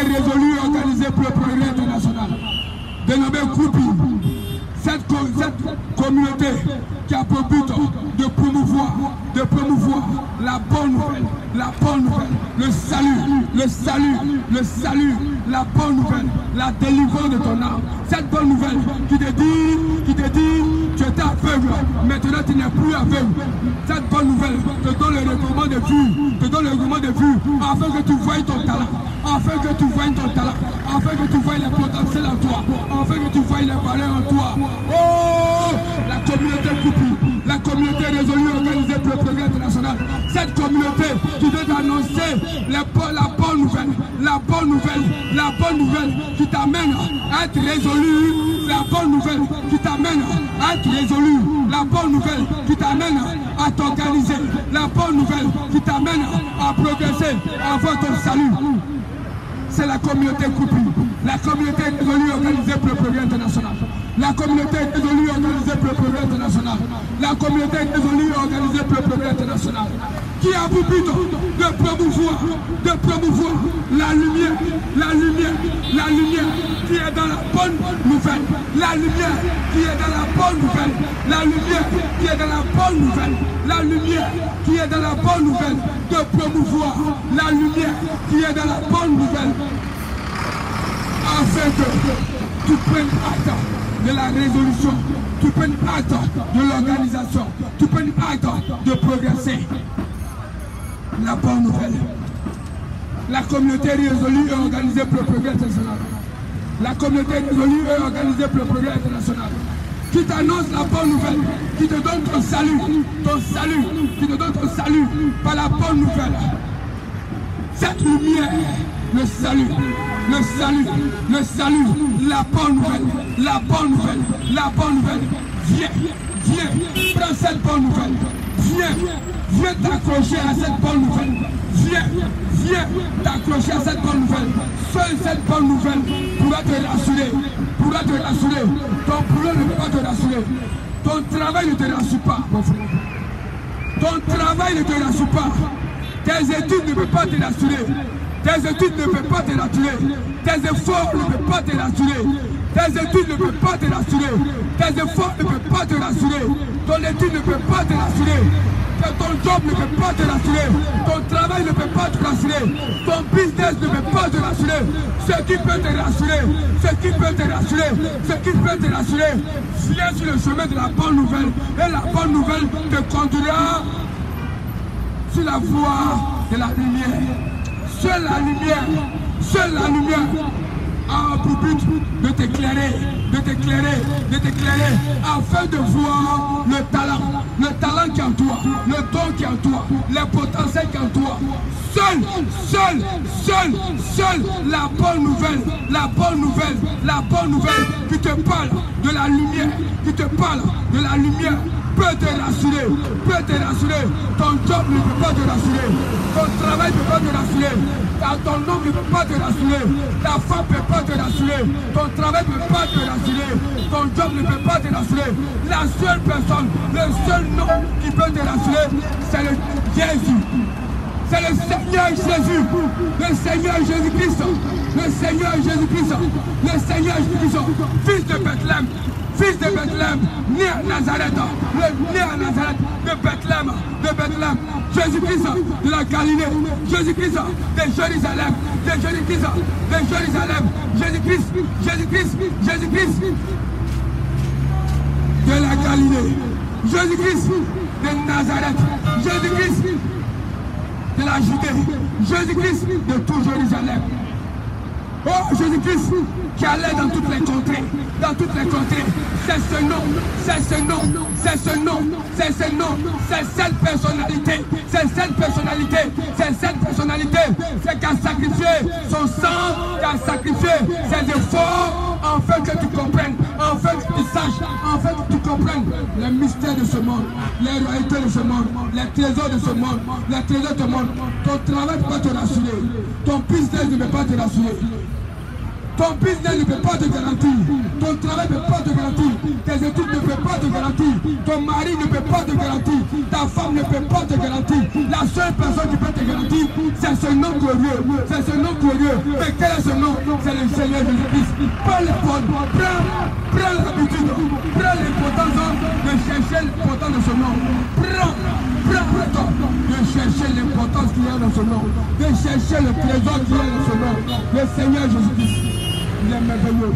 résolu organisé pour le progrès international, dénommé Koupi. Cette communauté qui a pour but de promouvoir la bonne nouvelle, le salut, la bonne nouvelle, la délivrance de ton âme. Cette bonne nouvelle qui te dit, tu étais aveugle, maintenant tu n'es plus aveugle. Cette bonne nouvelle te donne le recommand de vue, afin que tu voies ton talent, afin que tu voies les potentiels en toi, afin que tu voies les valeurs en toi. Oh, la communauté Koupi, la communauté résolue organisée pour le progrès international. Cette communauté qui doit annoncer la bonne nouvelle qui t'amène à être résolu, la bonne nouvelle qui t'amène à être résolu, la bonne nouvelle qui t'amène à t'organiser, la bonne nouvelle qui t'amène à progresser avant ton salut. C'est la communauté Koupi, la communauté résolue organisée pour le progrès international. La communauté résolue organisée pour le progrès international. La communauté résolue organisée pour le progrès international. Qui a pour but de promouvoir la lumière qui est dans la bonne nouvelle. La lumière qui est dans la bonne nouvelle. La lumière qui est dans la bonne nouvelle. La lumière qui est dans la bonne nouvelle. De promouvoir la lumière qui est dans la bonne nouvelle. Afin que tu prennes acte de la résolution, tu prennes acte de l'organisation, tu prennes acte de progresser. La bonne nouvelle. La communauté résolue et organisée pour le progrès international. La communauté résolue et organisée pour le progrès international. Qui t'annonce la bonne nouvelle, qui te donne ton salut, qui te donne ton salut par la bonne nouvelle. Cette lumière, le salut, la bonne nouvelle, viens, prends cette bonne nouvelle, viens t'accrocher à cette bonne nouvelle, viens t'accrocher à cette bonne nouvelle. Seule cette bonne nouvelle pourra te rassurer, ton boulot ne peut pas te rassurer, ton travail ne te rassure pas, mon frère, ton travail ne te rassure pas, tes études ne peuvent pas te rassurer. Tes études ne peuvent pas te rassurer. Tes efforts ne peuvent pas te rassurer. Tes études ne peuvent pas te rassurer. Tes efforts ne peuvent pas te rassurer. Ton étude ne peut pas te rassurer. Ton job ne peut pas te rassurer. Ton travail ne peut pas te rassurer. Ton business ne peut pas te rassurer. Ce qui peut te rassurer, viens sur le chemin de la bonne nouvelle. Et la bonne nouvelle te conduira sur la voie de la lumière. Seule la lumière a pour but de t'éclairer, afin de voir le talent qui est en toi, le don qui est en toi, les potentiels qui est en toi. Seule la bonne nouvelle qui te parle de la lumière, peut te rassurer, ton job ne peut pas te rassurer, ton travail ne peut pas te rassurer, ton homme ne peut pas te rassurer, ta femme ne peut pas te rassurer, ton travail ne peut pas te rassurer, ton job ne peut pas te rassurer. La seule personne, le seul nom qui peut te rassurer, c'est le Jésus. C'est le Seigneur Jésus, le Seigneur Jésus-Christ, fils de Bethléem, né à Nazareth, de Bethléem, Jésus-Christ de la Galilée, Jésus-Christ de Jérusalem, Jésus-Christ de la Galilée, Jésus-Christ de Nazareth, Jésus-Christ de la Judée, Jésus-Christ de tout Jérusalem. Oh, Jésus-Christ qui allait dans toutes les contrées, c'est ce nom, c'est cette personnalité, c'est qui a sacrifié son sang, qui a sacrifié ses efforts, afin que tu comprennes, afin que tu saches, afin que tu comprennes les mystères de ce monde, les royautés de ce monde, les trésors de ce monde, Ton travail ne peut pas te rassurer, ton business ne peut pas te rassurer. Ton business ne peut pas te garantir. Ton travail ne peut pas te garantir. Tes études ne peuvent pas te garantir. Ton mari ne peut pas te garantir. Ta femme ne peut pas te garantir. La seule personne qui peut te garantir, c'est ce nom glorieux. C'est ce nom glorieux. Mais quel est ce nom? C'est le Seigneur Jésus-Christ. Prends l'habitude. Prends l'importance de chercher l'importance de ce nom. Prends le temps de chercher l'importance qu'il y a dans ce nom. De chercher le trésor qu'il y a dans ce nom. Le Seigneur Jésus-Christ. Il est merveilleux.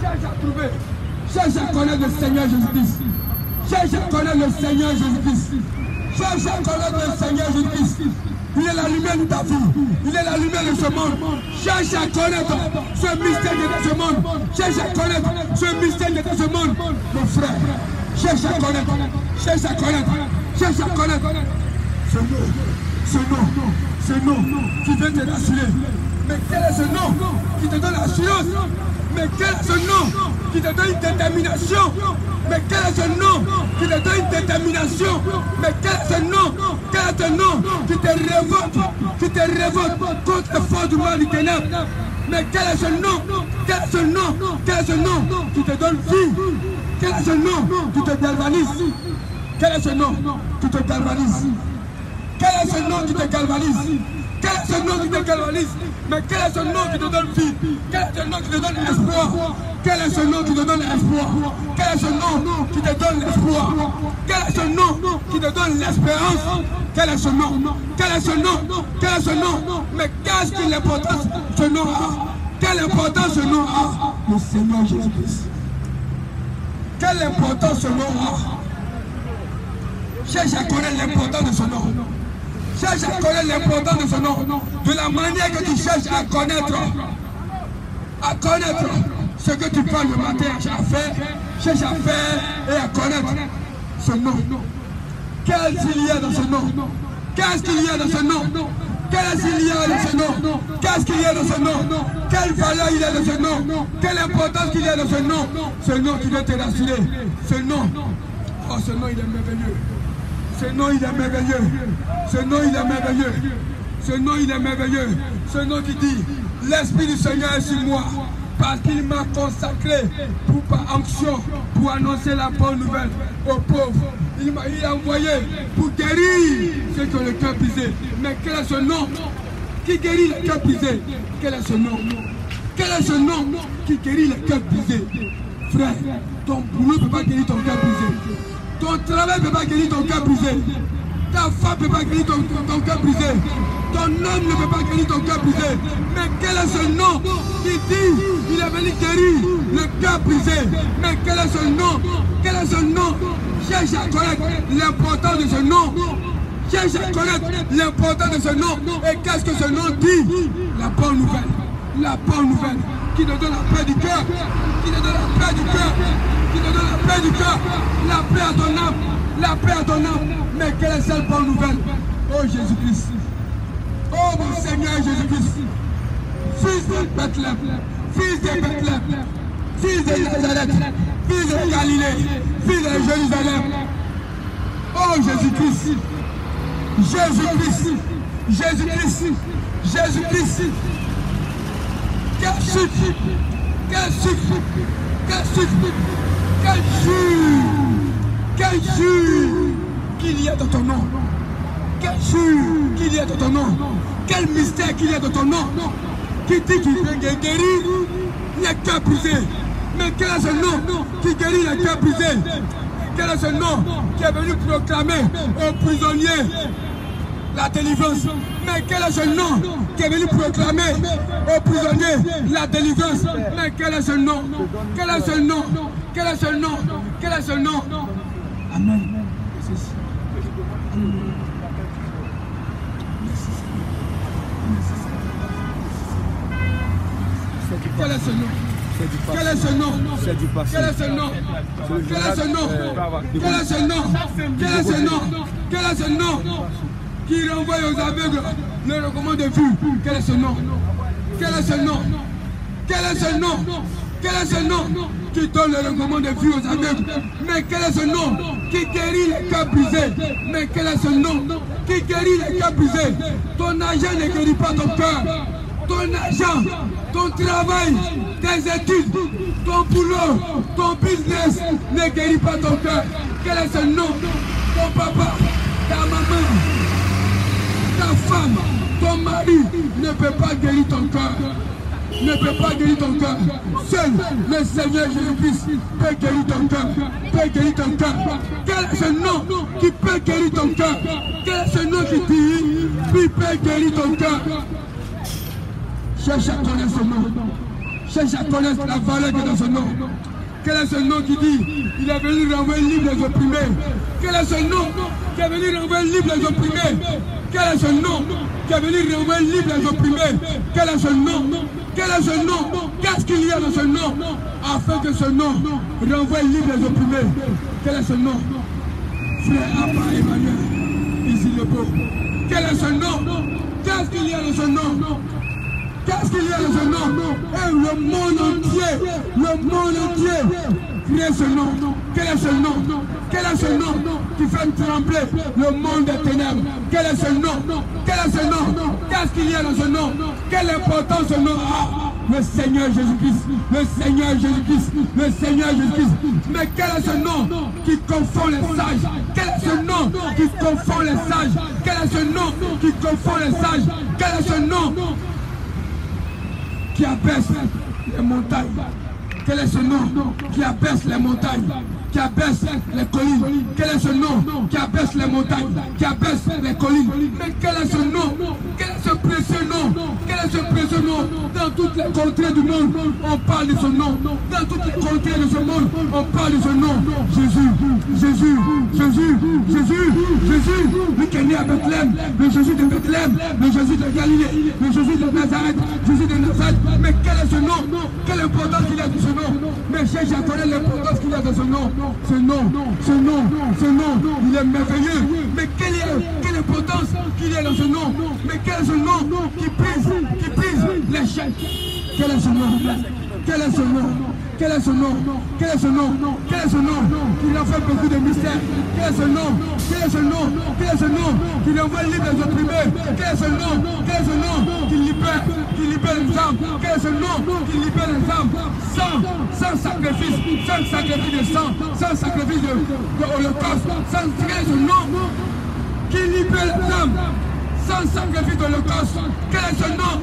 Cherche à trouver. Cherche à connaître le Seigneur Jésus-Christ. Cherche à connaître le Seigneur Jésus-Christ. Cherche à connaître le Seigneur Jésus-Christ. Il est la lumière de ta vie. Il est la lumière de ce monde. Cherche à connaître ce mystère de ce monde. Cherche à connaître ce mystère de ce monde. Mon frère, cherche à connaître. Cherche à connaître. Cherche à connaître. Ce nom qui vient te rassurer. Mais quel est ce nom qui te donne l'assurance? Mais quel est ce nom qui te donne une détermination? Mais quel est ce nom qui te donne une détermination? Mais quel est ce nom? Quel est ce nom qui te révolte contre les forces du mal du ténèbre? Mais quel est ce nom? Quel est ce nom? Quel est ce nom qui te donne vie? Quel est ce nom qui te galvanise? Quel est ce nom qui te galvanise? Quel est ce nom qui te galvanise? Quel est ce nom qui te galvanise? Mais quel est ce nom qui te donne vie? Quel est ce nom qui te donne espoir? Quel est ce nom qui te donne espoir? Quel est ce nom qui te donne l'espoir? Quel est ce nom qui te donne l'espérance? Quel est ce nom? Quel est ce nom? Quel est ce nom? Mais qu'est-ce que l'importance ce nom a? Quelle importance ce nom a? Le Seigneur Jésus-Christ. Quelle importance ce nom a? Cherche à connaître l'importance de ce nom. Cherche à connaître l'importance de ce nom. De la manière que tu cherches à connaître ce que tu fais le matin à faire. Cherche à faire et à connaître ce nom. Qu'est-ce qu'il y a dans ce nom? Qu'est-ce qu'il y a dans ce nom? Qu'est-ce qu'il y a dans ce nom? Qu'est-ce qu'il y a dans ce nom? Quelle valeur il y a dans ce nom? Quelle importance qu'il y a dans ce nom? Ce nom qui doit te rassurer. Ce nom, oh ce nom il est merveilleux. Ce nom il est merveilleux. Ce nom il est merveilleux. Ce nom il est merveilleux. Ce nom qui dit, l'Esprit du Seigneur est sur moi. Parce qu'il m'a consacré pour par onction, pour annoncer la bonne nouvelle aux pauvres. Il m'a envoyé pour guérir ceux qui ont le cœur brisé. Mais quel est ce nom qui guérit le cœur brisé? Quel est ce nom? Quel est ce nom qui guérit le cœur brisé? Frère, ton boulot ne peut pas guérir ton cœur brisé. Ton travail ne peut pas guérir ton cœur brisé. Ta femme ne peut pas guérir ton cœur brisé. Ton homme ne peut pas guérir ton cœur brisé. Mais quel est ce nom qui dit il est venu guérir le cœur brisé? Mais quel est ce nom? Quel est ce nom? Cherche à connaître l'importance de ce nom. Cherche à connaître l'importance de ce nom. Et qu'est-ce que ce nom dit? La bonne nouvelle. La bonne nouvelle qui te donne la paix du cœur. Qui te donne la paix du cœur. Qui te donne la paix du cœur. La paix à ton âme. La paix à ton âme. Mais quelle est cette bonne nouvelle? Oh Jésus-Christ. Oh mon Seigneur Jésus-Christ. Fils de Bethléem. Fils de Bethléem. Fils de Nazareth. Fils de Galilée. Fils de Jérusalem. Oh Jésus-Christ. Jésus-Christ. Jésus-Christ. Jésus-Christ. Quel sucre. Quel sucre. Quel sucre. Quel jus. Quel jus qu'il y a dans ton nom. Quel jus qu'il y a dans ton nom. Quel mystère qu'il y a dans ton nom. Qui dit qu'il peut guérir les cœurs brisés. Mais quel est ce nom qui guérit les cœurs brisés? Quel est ce nom qui est venu proclamer aux prisonniers la délivrance? Mais quel est ce nom qui est venu proclamer aux prisonniers la délivrance? Mais quel est ce nom? Quel est ce nom? Quel est ce nom? Quel est ce nom? Amen. Quel est ce nom? Quel est ce nom? C'est du passé. Quel est ce nom? Quel est ce nom? Quel est ce nom? Quel est ce nom? Quel est ce nom qui renvoie aux aveugles le recommande de vue? Quel est ce nom? Quel est ce nom? Quel est ce nom? Quel est ce nom qui donne le recommande de vue aux aveugles? Mais quel est ce nom qui guérit les cœurs brisés? Mais quel est ce nom qui guérit les cœurs brisés? Ton argent ne guérit pas ton cœur. Ton ton argent, ton travail, tes études, ton boulot, ton business ne guérit pas ton cœur. Quel est ce nom? Ton papa, ta maman, ta femme, ton mari ne peut pas guérir ton cœur. Ne peut pas guérir ton cœur. Seul le Seigneur Jésus-Christ peut guérir ton cœur. Peut guérir ton cœur. Quel est ce nom qui peut guérir ton cœur? Quel est ce nom qui dit qui peut guérir ton cœur? Cherche à connaître ce nom. Cherche à connaître la valeur qui est dans ce nom. Quel est ce nom qui dit il est venu renvoyer libre les opprimés? Quel est ce nom qui est venu renvoyer libre les opprimés? Quel est ce nom qui est venu renvoyer libre les opprimés? Quel est ce nom? Quel est ce nom? Qu'est-ce qu'il y a dans ce nom? Afin que ce nom renvoie libre les opprimés. Quel est ce nom? Frère Abba Emmanuel, ici le beau. Quel est ce nom? Qu'est-ce qu'il y a dans ce nom? Qu'est-ce qu'il y a dans ce nom? Et le monde entier crie ce nom. Quel est ce nom? Quel est ce nom qui fait trembler le monde des ténèbres? Quel est ce nom? Quel est ce nom? Qu'est-ce qu'il y a dans ce nom? Quelle importance ce nom a? Le Seigneur Jésus-Christ, le Seigneur Jésus-Christ, le Seigneur Jésus-Christ. Mais quel est ce nom qui confond les sages? Quel est ce nom qui confond les sages? Quel est ce nom qui confond les sages? Quel est ce nom qui abaisse les montagnes? Quel est ce nom qui abaisse les montagnes, qui abaisse les collines? Quel est ce nom qui abaisse les montagnes, qui abaisse les collines? Mais quel est ce nom? Quel est ce précieux nom? Quel est ce précieux nom? Dans toutes les contrées du monde, on parle de ce nom. Dans toutes les contrées de ce monde, on parle de ce nom. Jésus, Jésus, Jésus, Jésus, Jésus, lui qui est né à Bethléem, le Jésus de Bethléem, le Jésus de Galilée, le Jésus de Nazareth, Jésus de Nazareth. Mais quel est ce nom? Quelle importance il a de ce nom? Mais cherche à connaître l'importance qu'il y a de ce nom. Ce nom, il est merveilleux. Mais quelle importance qu'il y a dans ce nom? Mais quel est ce nom qui brise l'échec? Quel est ce nom? Quel est ce nom? Quel est ce nom? Quel est ce nom? Quel est ce nom qui en fait beaucoup de mystères? Quel est ce nom? Quel est ce nom? Quel est ce nom qui envoie libre les opprimés? Quel est ce nom? Quel est ce nom qui libère les âmes? Quel est ce nom qui libère les âmes? Sans sacrifice de sang, sans sacrifice de holocauste. Quel est ce nom qui libère les âmes? Sans sacrifice d'holocauste. Quel est ce nom?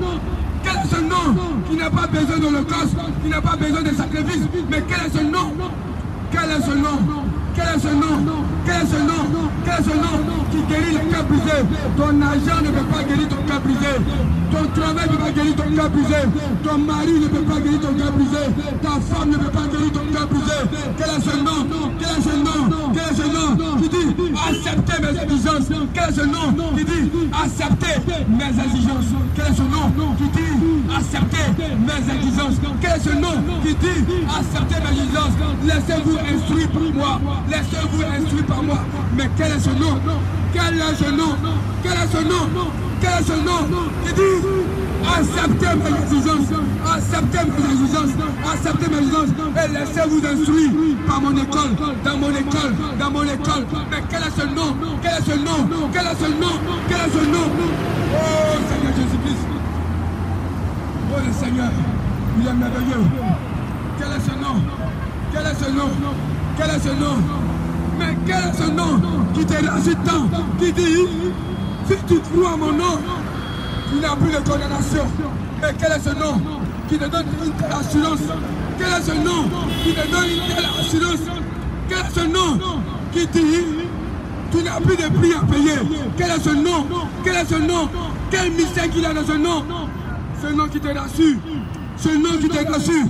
Quel est ce nom qui n'a pas besoin d'holocauste, qui n'a pas besoin de sacrifice? Mais quel est ce nom? Quel est ce nom? Quel est ce nom? Quel est ce nom? Quel est ce nom qui guérit le cœur brisé? Ton argent ne peut pas guérir ton cœur brisé. Ton travail ne peut pas guérir ton cœur brisé. Ton mari ne peut pas guérir ton cœur brisé. Ta femme ne peut pas guérir ton cœur brisé. Quel est ce nom? Quel est ce nom? Quel est ce nom qui dit acceptez mes exigences? Quel est ce nom qui dit acceptez mes exigences? Quel est ce nom qui dit acceptez mes exigences? Quel est ce nom qui dit acceptez mes exigences? Laissez-vous instruire par moi. Laissez-vous instruire par moi. Mais quel est ce nom? Quel est ce nom? Quel est ce nom? Quel est ce nom qui dit acceptez mes exigences? Acceptez mes exigences. Acceptez mes exigences. Et laissez-vous instruire par mon école. Dans mon école. Dans mon école. Mais quel est ce nom? Quel est ce nom? Quel est ce nom? Quel est ce nom? Oh Seigneur Jésus-Christ. Oh le Seigneur. Il est merveilleux. Quel est ce nom? Quel est ce nom? Quel est ce nom? Mais quel est ce nom qui te rassure tant? Qui dit, si tu crois à mon nom, tu n'as plus de condamnation. Mais quel est ce nom qui te donne une telle assurance? Quel est ce nom qui te donne une telle assurance? Quel est ce nom qui dit, tu n'as plus de prix à payer? Quel est ce nom? Quel est ce nom? Quel mystère qu'il y a dans ce nom? Ce nom qui te rassure. Ce nom qui te rassure.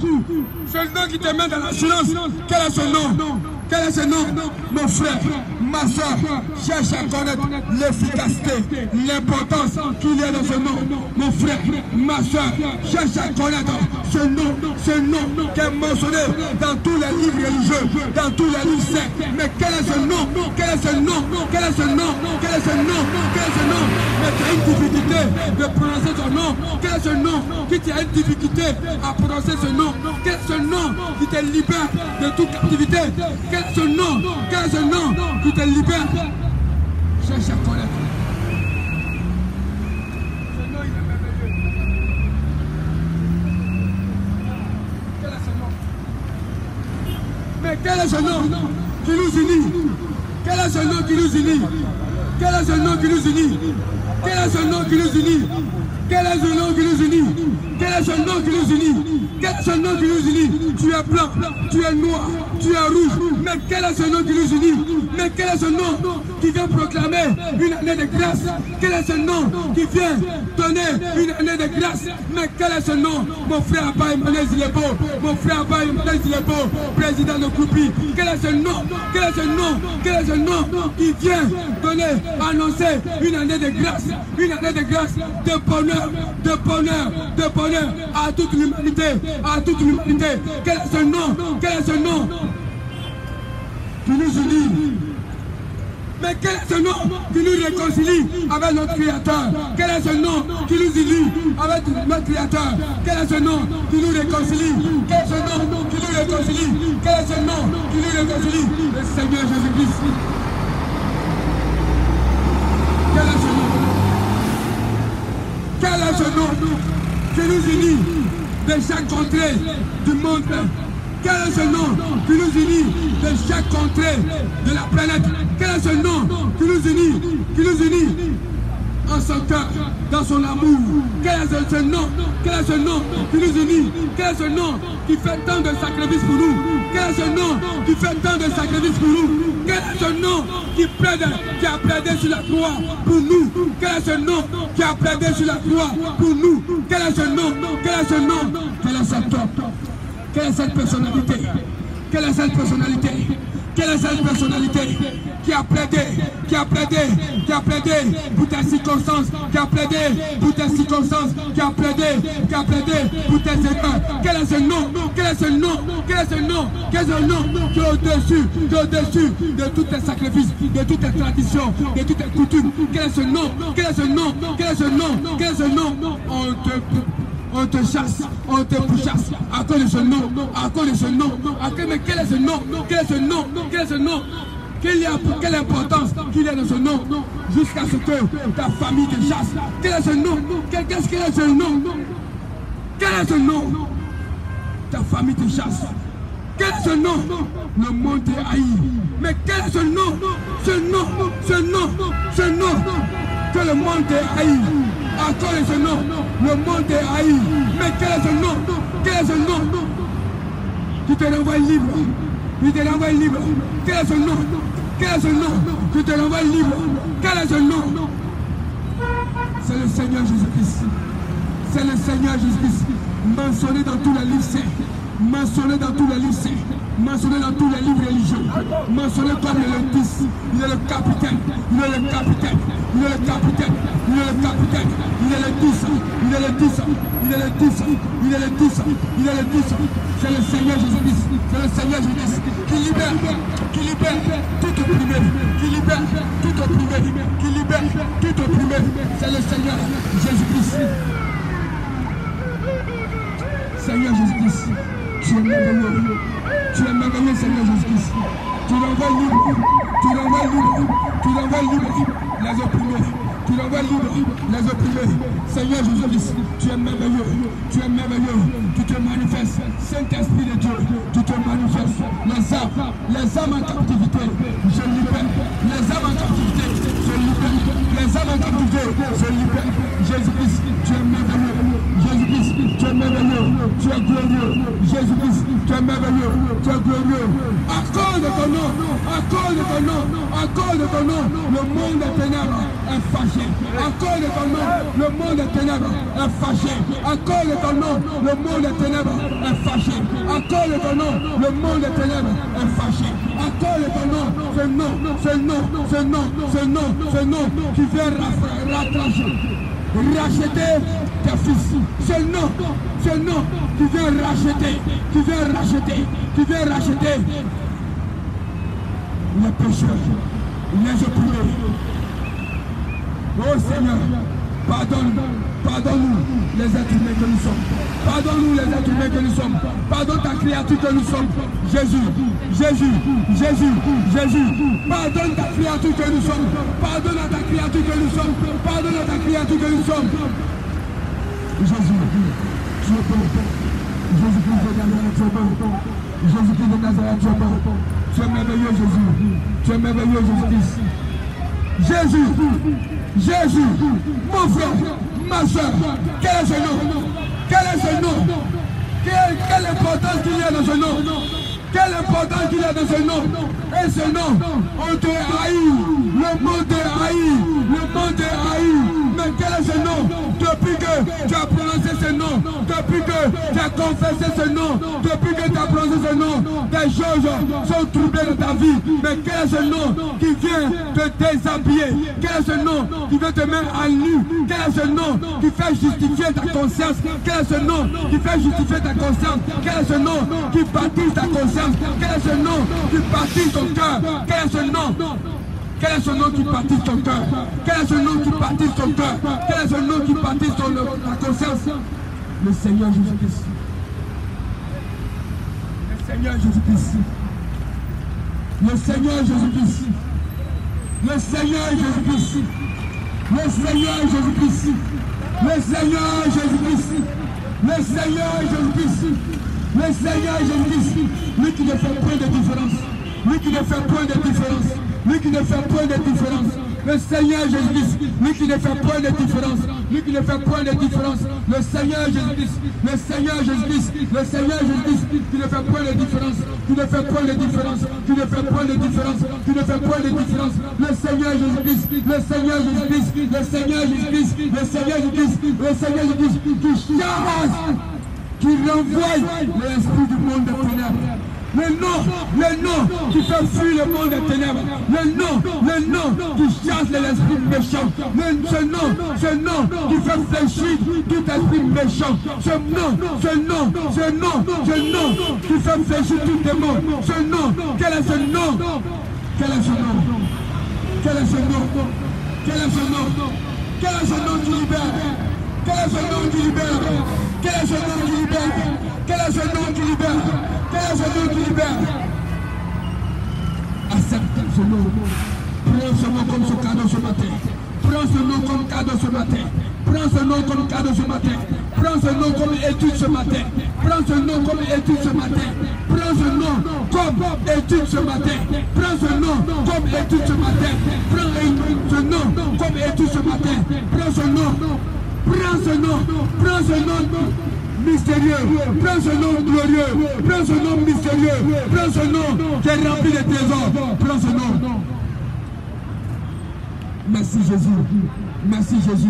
Ce nom qui te met dans l'assurance. Quel est ce nom? Quel est ce nom? Mon frère, ma soeur, cherche à connaître l'efficacité, l'importance qu'il y a dans ce nom. Mon frère, ma soeur, cherche à connaître ce nom qui est mentionné dans tous les livres religieux, dans tous les livres saints. Mais quel est ce nom? Quel est ce nom? Quel est ce nom? Quel est ce nom? Quel est ce nom? Mais tu as une difficulté de prononcer son nom. Quel est ce nom qui tu as une difficulté à prononcer ce nom? Quel est ce nom qui te libère de toute captivité? Quel est ce nom? Quel est ce nom qui te libère? Cherche à connaître. Ce nom, il est merveilleux. Quel est ce nom qui nous unit? Quel est ce nom qui nous unit? Quel est ce nom qui nous unit? Quel est ce nom qui nous unit? Quel est ce nom qui nous unit? Quel est ce nom qui nous unit? Quel est ce nom qui nous unit? Tu es blanc, tu es noir, tu es rouge. Mais quel est ce nom qui nous unit? Mais quel est ce nom qui vient proclamer une année de grâce? Quel est ce nom qui vient donner une année de grâce? Mais quel est ce nom? Mon frère Abba Emmanuel Zilebo, mon frère Abba Emmanuel Zilebo, président de Koupi. Quel est ce nom? Quel est ce nom? Quel est ce nom qui vient donner, annoncer une année de grâce? Une année de grâce, de bonheur, de bonheur, de bonheur à toute l'humanité, à toute l'humanité. Quel est ce nom? Quel est ce nom qui nous unit? Mais quel est ce nom qui nous réconcilie avec notre Créateur? Quel est ce nom qui nous unit avec notre Créateur? Quel est ce nom qui nous réconcilie? Quel est ce nom qui nous réconcilie? Quel est ce nom qui nous réconcilie? Le Seigneur Jésus-Christ. Quel est ce nom? Quel est ce nom qui nous unit de chaque contrée du monde? Quel est ce nom qui nous unit de chaque contrée de la planète? Quel est ce nom qui nous unit en son cœur, dans son amour? Quel est ce nom? Quel est ce nom qui nous unit? Quel est ce nom qui fait tant de sacrifices pour nous? Quel est ce nom qui fait tant de sacrifices pour nous? Quel est ce nom qui a plaidé sur la croix pour nous? Quel est ce nom qui a plaidé sur la croix pour nous? Quel est ce nom? Quel est ce nom? Quel est cet homme? Quelle est cette personnalité? Quelle est cette personnalité? Quelle est cette personnalité qui a plaidé pour tes circonstances, qui a plaidé pour tes circonstances, qui a plaidé pour tes erreurs? Quel est ce nom? Quel est ce nom? Quel est ce nom? Quel est ce nom qui est au-dessus de tous tes sacrifices, de toutes tes traditions, de toutes tes coutumes? Quel est ce nom? Quel est ce nom? Quel est ce nom? Quel est ce nom? On te chasse, on te pourchasse à cause de ce nom, à cause de ce nom. Mais quel est ce nom? Quel est ce nom? Quel est ce nom? Quelle importance qu'il y a dans ce nom jusqu'à ce que ta famille te chasse? Quel est ce nom? Qu'est-ce qu'il est ce nom? Quel est ce nom? Ta famille te chasse. Quel est ce nom? Le monde te haït. Mais quel est ce nom? Ce nom que le monde te haït. À cause de ce nom, le monde est haï. Mais quel est ce nom? Quel est ce nom qui te renvoie libre? Il te renvoie libre. Quel est ce nom? Quel est ce nom qui te renvoie libre? Quel est ce nom? C'est le Seigneur Jésus-Christ. C'est le Seigneur Jésus-Christ. Mentionné dans tous les livres saints. Mentionné dans tous les livres saints. Mentionné dans tous les livres religieux. Mentionné comme le 10. Il est le capitaine. Il est le capitaine. Il est le capitaine. Il est le capitaine. Il est le 10. Il est le 10. Il est le 10. Il est le 10. Il est le 10. C'est le Seigneur Jésus-Christ. C'est le Seigneur Jésus-Christ qui libère tout opprimé. Qui libère tout opprimé. Qui libère tout opprimé. C'est le Seigneur Jésus-Christ. Seigneur Jésus-Christ, tu es merveilleux. Tu es merveilleux, Seigneur Jésus-Christ. Tu l'envoies libre. Tu l'envoies libre. Tu l'envoies libre. Les opprimés. Tu l'envoies libre. Les opprimés. Seigneur Jésus-Christ, tu es merveilleux. Tu es merveilleux. Tu te manifestes. Saint-Esprit de Dieu, tu te manifestes. Les âmes en captivité, je libère. Les âmes en captivité, je libère. Les âmes en captivité, je libère. Jésus-Christ, tu es merveilleux. Jésus-Christ, tu es merveilleux. Tu es glorieux. Jésus-Christ, tu es merveilleux. Tu es glorieux. À cause de ton nom, à cause de ton nom, à cause de ton nom, le monde des ténèbres est fâché. À cause de ton nom, le monde des ténèbres est fâché. À cause de ton nom, le monde des ténèbres est fâché. À cause de ton nom, le monde des ténèbres est fâché. À cause de ton nom, ce nom qui vient racheter tes fils. Ce nom qui vient racheter les pécheurs, les opprimés. Oh Seigneur, pardonne-nous les êtres humains que nous sommes. Pardonne-nous les êtres humains que nous sommes. Pardonne ta créature que nous sommes. Jésus. Pardonne ta créature que nous sommes. Pardonne à ta créature que nous sommes. Pardonne à ta créature que nous sommes. Jésus, tu es bon. Jésus-Christ, tu es bon. Jésus-Christ de Nazareth, tu es bon. Tu es merveilleux, Jésus. Tu es merveilleux, Jésus-Christ. Jésus, Jésus, mon frère, ma soeur, quel est ce nom? Quel est ce nom? Quelle importance qu'il y a dans ce nom? Quelle importance qu'il y a dans ce nom? Et ce nom, on te haït. Le monde te haït. Le monde te haït. Mais quel est ce nom? Depuis que tu as prononcé ce nom, depuis que tu as confessé ce nom, depuis que tu as prononcé ce nom, des choses sont troublées dans ta vie. Mais quel est ce nom qui vient te déshabiller? Quel est ce nom qui vient te mettre à nu? Quel est ce nom qui fait justifier ta conscience? Quel est ce nom qui fait justifier ta conscience? Quel est ce nom qui baptise ta conscience? Quel est ce nom qui baptise ton cœur? Quel est ce nom? Quel est ce nom qui baptise ton cœur? Quel est ce nom qui baptise ton cœur? Quel est ce nom qui baptise ta conscience? Le Seigneur Jésus-Christ. Le Seigneur Jésus-Christ. Le Seigneur Jésus-Christ. Le Seigneur Jésus-Christ. Le Seigneur Jésus-Christ. Le Seigneur Jésus-Christ. Le Seigneur Jésus-Christ. Le Seigneur Jésus-Christ. Lui qui ne fait point de différence. Lui qui ne fait point de différence. Lui qui ne fait point de différence. Le Seigneur Jésus-Christ, lui qui ne fait point de différence. Lui qui ne fait point de différence. Le Seigneur Jésus-Christ, le Seigneur Jésus-Christ, le Seigneur Jésus-Christ, qui ne fait point de différence. Qui ne fait point de différence. Qui ne fait point de différence. Qui ne fait point de différence. Le Seigneur Jésus-Christ, le Seigneur Jésus-Christ, le Seigneur Jésus-Christ, le Seigneur Jésus-Christ, le Seigneur Jésus-Christ, qui chasse, qui renvoie l'esprit du monde des ténèbres. Le nom qui fait fuir le monde des ténèbres. Le nom qui chasse l'esprit méchant. Ce nom qui fait fléchir tout esprit méchant. Ce nom qui fait fléchir tout démon. Ce nom, quel est ce nom? Quel est ce nom? Quel est ce nom? Quel est ce nom? Quel est ce nom qui libère? Quel est ce nom qui libère? Quel est ce nom qui libère? Quel est ce nom qui libère? Quel est ce nom qui libère? Accepte ce nom. Prends ce nom comme ce cadeau ce matin. Prends ce nom comme cadeau ce matin. Prends ce nom comme cadeau ce matin. Prends ce nom comme étude ce matin. Prends ce nom comme étude ce matin. Prends ce nom comme étude ce matin. Prends ce nom comme étude ce matin. Prends ce nom comme étude ce matin. Prends ce nom. Prends ce nom. Prends ce nom mystérieux, prends ce nom glorieux, prends ce nom mystérieux, prends ce nom qui est rempli de trésors, prends ce nom. Merci Jésus, merci Jésus,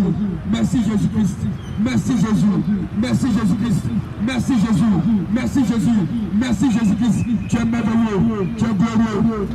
merci Jésus-Christ, merci Jésus, merci Jésus-Christ, merci Jésus, merci Jésus, merci Jésus-Christ, tu es merveilleux, tu es glorieux.